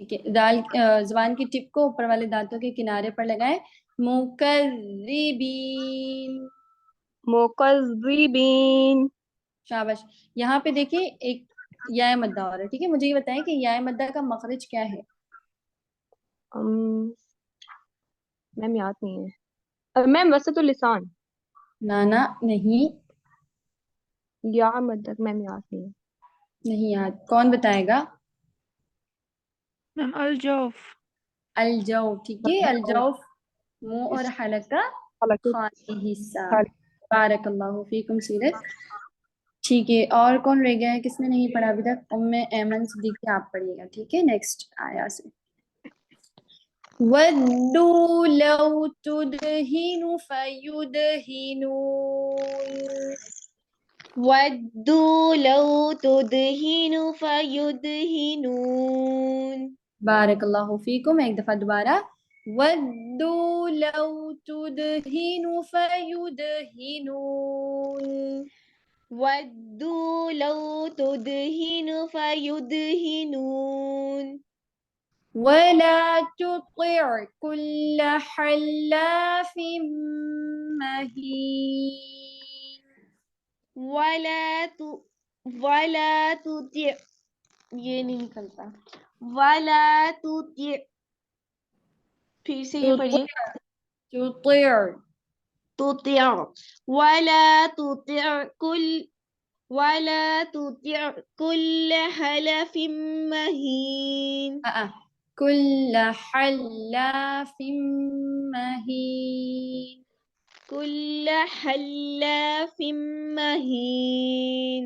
ٹھیک ہے، دال زبان کی ٹپ کو اوپر والے دانتوں کے کنارے پر لگائیں. مکذبین. مکذبین. شاباش. یہاں پہ دیکھیں ایک یا مدہ اور ہے. ٹھیک ہے، مجھے یہ بتائیں کہ یا مدہ کا مخرج کیا ہے؟ میم یاد نہیں ہے میم، ویسے تو لسان. نانا نہیں، یا مدد میم یاد نہیں ہے. نہیں یاد. کون بتائے گا؟ میم الجوف. الجو. ٹھیک ہے، الجوف منہ اور حلق کا حالانکہ خالی حصہ. بارک اللہ فیکم سیرت. ٹھیک ہے، اور کون رہ گیا ہے؟ کس نے نہیں پڑھا ابھی تک؟ ایمن صدیقی آپ پڑھیے گا. ٹھیک ہے، نیکسٹ آیا سے. وَدُّوا لَوْ تُدْهِنُ فَيُدْهِنُونَ. وَدُّوا لَوْ تُدْهِنُ فَيُدْهِنُونَ. بارک اللہ فیکم. ایک دفعہ دوبارہ. وَدُّوا لَوْ تُدْهِنُ فَيُدْهِنُونَ. وَدُّوا لَوْ تُدْهِنُ فَيُدْهِنُونَ. وَلَا تُطِعْ كُلَّ حَلَّافٍ مَّهِينٍ. وَلَا تُطِعْ یہ نہیں نکلتا. وَلَا تُطِعْ. پھر سے یہ پڑھیے. تُطِعْ. تُطِعْ. وَلَا تُطِعْ كُلَّ حَلَفٍ مَّهِينٍ. كُلَّ حَلَّافٍ مَّهِينٍ. كُلَّ حَلَّافٍ مَّهِينٍ.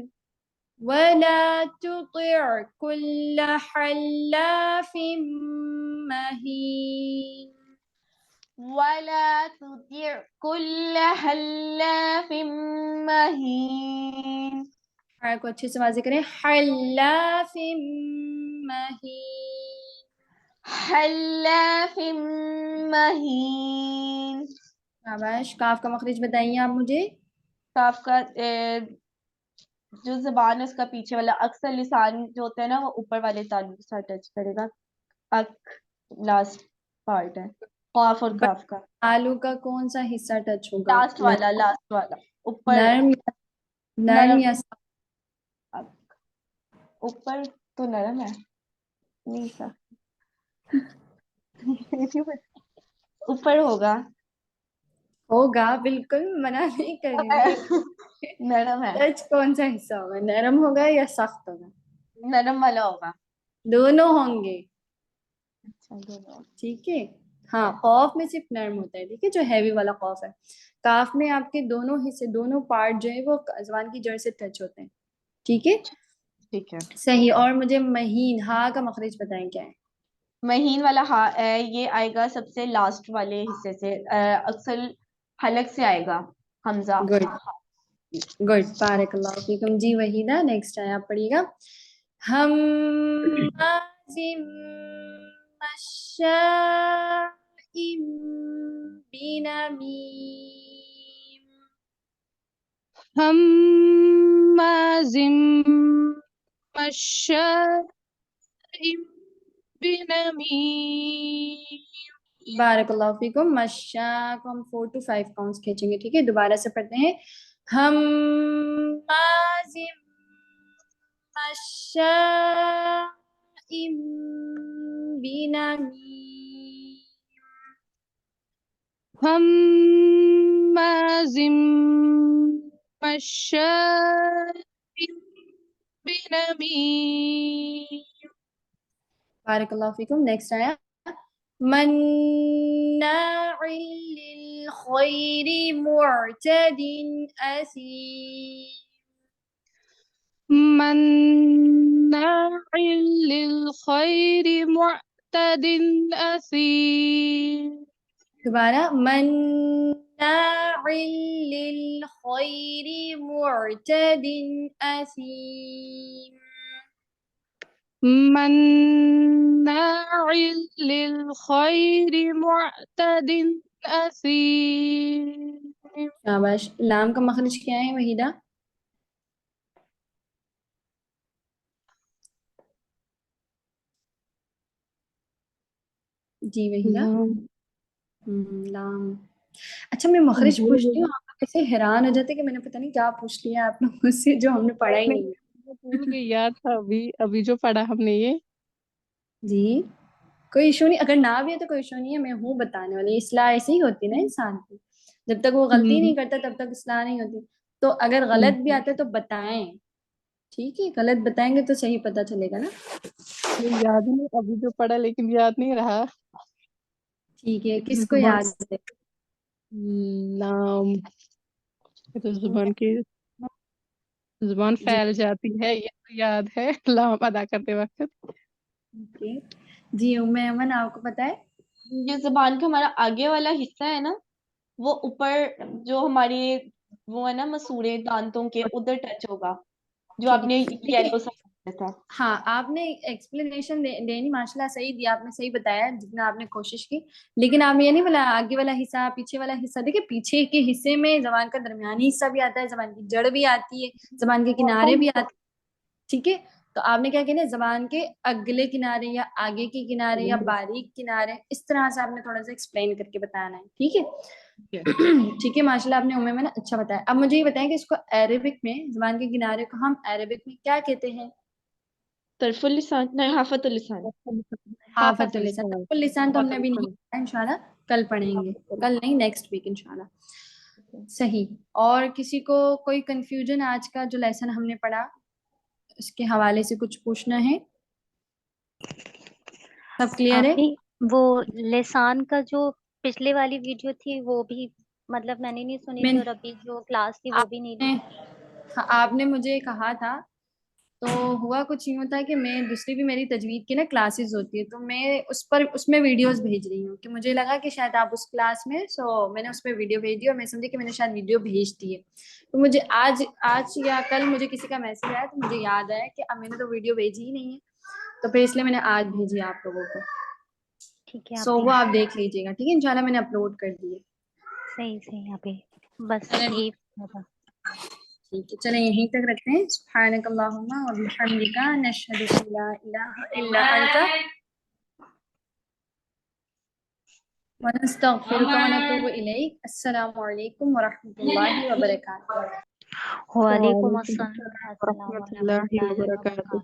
وَلَا تُطِعْ كُلَّ حَلَّافٍ مَّهِينٍ. وَلَا تُطِعْ كُلَّ حَلَّافٍ مَّهِينٍ. حَرَف کو اچھے سے واضح کریں. حَلَّافٍ مَّهِينٍ. حَلَّافٍ مَّهِينٍ. شاباش. کاف کا مخرج بتائیے آپ مجھے. کاف کا جو زبان ہے اس کا پیچھے والا اکثر لسان جو ہوتا ہے نا وہ اوپر والے تالو کے ساتھ ٹچ کرے گا. لاسٹ پارٹ ہے قاف اور کاف کا. آلو کا کون سا حصہ ٹچ ہوگا؟ لاسٹ والا اوپر. نرم یا سخت؟ اوپر تو نرم ہے نہیں سا. اوپر ہوگا بالکل منع نہیں کر رہی. نرم ہے. ٹچ کون سا حصہ ہوگا؟ نرم ہوگا یا سخت ہوگا؟ نرم والا ہوگا. دونوں ہوں گے. اچھا دونوں. ٹھیک ہے. ہاں، قاف میں صرف نرم ہوتا ہے. ٹھیک ہے، جو ہیوی والا قاف ہے. کاف میں آپ کے دونوں حصے، دونوں پارٹ جو ہے وہ زبان کی جڑ سے ٹچ ہوتے ہیں. ٹھیک ہے، ٹھیک ہے. صحیح. اور مجھے مہین ہا کا مخرج بتائیں کیا ہے؟ مہین والا ہا یہ آئے گا سب سے لاسٹ والے حصے سے. اکثر حلق سے آئے گا حمزہ. Good good. بارک اللہ فیکم. جی وحیدہ نیکسٹ ہے، آپ پڑھیے گا. ہمازٍ مشاء بنمیم. هماز مشاء بنمیم. بارک اللہ فیکم. مشاء کو ہم 4 to 5 کاؤنٹس کھینچیں گے. ٹھیک ہے، دوبارہ سے پڑھتے ہیں. هماز مشاء بنمیم. هماز مشاء بنمیم. بارک اللہ فیکم. نیکسٹ آیا. مناع للخیر معتد اثیم. مناع للخير معتد أثيم. دوبارہ. مناع للخیر معتد اثیم. مناع للخير معتد أثيم. شاباش. لام کا مخرج کیا ہے وحیدہ؟ جی وحیدہ. لام لام. اچھا میں مخرج پوچھتی ہوں, آپ ایسے حیران ہو جاتے کہ میں نے پتہ نہیں کیا پوچھ لیا آپ لوگوں سے جو ہم نے پڑھا ہی نہیں ہے. بھول گئی, یاد تھا ابھی جو پڑھا ہم نے یہ. جی کوئی ایشو نہیں, اگر نہ بھی ہے تو کوئی ایشو نہیں ہے, میں ہوں بتانے والی. اصلاح ایسی ہی ہوتی نا انسان کی, جب تک وہ غلطی نہیں کرتا تب تک اصلاح نہیں ہوتی. تو اگر غلط بھی آتا ہے تو بتائیں, ٹھیک ہے, غلط بتائیں گے تو صحیح پتہ چلے گا نا. یہ یاد نہیں, ابھی جو پڑھا لیکن یاد نہیں رہا. ٹھیک ہے, کس کو یاد ہے؟ لام. یہ تو زبان جی پھیل جاتی ہے, یہ تو یاد ہے لام ادا کرتے وقت. اوکے. جی ایمن آپ کو پتہ ہے؟ جو زبان کا ہمارا آگے والا حصہ ہے نا, وہ اوپر جو ہماری وہ ہے نا مسوڑے دانتوں کے ادھر ٹچ ہوگا, جو آپ نے یلو سا تھا. ہاں آپ نے ایکسپلینیشن دینی ماشاءاللہ صحیح دیا, آپ نے صحیح بتایا جتنا آپ نے کوشش کی, لیکن آپ یہ نہیں بولا آگے والا حصہ پیچھے والا حصہ. دیکھیں پیچھے کے حصے میں زبان کا درمیانی حصہ بھی آتا ہے, زبان کی جڑ بھی آتی ہے, زبان کے کنارے بھی آتے ہیں, ٹھیک ہے. تو آپ نے کیا کہنا ہے, زبان کے اگلے کنارے یا آگے کے کنارے یا باریک کنارے, اس طرح سے آپ نے تھوڑا سا ایکسپلین کر کے بتانا ہے, ٹھیک ہے. ٹھیک ہے ماشاءاللہ آپ نے عموماً میں اچھا بتایا. اب مجھے یہ بتائیں کہ اس کو عربک میں, زبان کے کنارے کو ہم عربک میں کیا کہتے ہیں؟ طرف اللسان, نہیں حافت اللسان. حافت اللسان. طرف اللسان تو ہم نے ابھی نہیں پڑھا, انشاءاللہ کل پڑھیں گے, کل نہیں نیکسٹ ویک انشاءاللہ. صحیح. اور کسی کو کوئی کنفیوژن آج کا جو لیسن ہم نے پڑھا اس کے حوالے سے کچھ پوچھنا ہے؟ سب کلیئر ہے؟ آپ نے وہ لسان کا جو پچھلے والی ویڈیو تھی وہ بھی مطلب میں نے نہیں سنی تھی, اور ابھی جو کلاس تھی وہ بھی نہیں لی. آپ نے مجھے کہا تھا, تو ہوا کچھ یوں تھا کہ میں دوسری بھی میری تجوید کی نا کلاسز ہوتی ہے, تو میں اس میں ویڈیوز بھیج رہی ہوں, کہ مجھے لگا کہ شاید آپ اس کلاس میں, سو میں نے اس پہ ویڈیو بھیج دی, اور میں سمجھی کہ میں نے شاید ویڈیو بھیج دی ہے. تو مجھے آج یا کل مجھے کسی کا میسج آیا, تو مجھے یاد آیا کہ اب میں نے تو ویڈیو بھیجی ہی نہیں ہے, تو پھر اس لیے میں نے آج بھیجی آپ لوگوں کو. ٹھیک ہے سو آپ وہ آپ دیکھ لیجیے گا, ٹھیک ہے, انشاءاللہ میں نے اپلوڈ کر دی ہے. صحیح ابھی بس یہی ہوگا. ٹھیک ہے, چلیں یہیں تک رکھتے ہیں. سبحانک اللہم و بحمدک نشہد ان لا الہ الا انت ونستغفرک ونتوب الیک. السلام علیکم ورحمۃ اللہ وبرکاتہ. وعلیکم وعلیکم السلام السلام السلام ورحمۃ علیکم اللہ وبرکاتہ.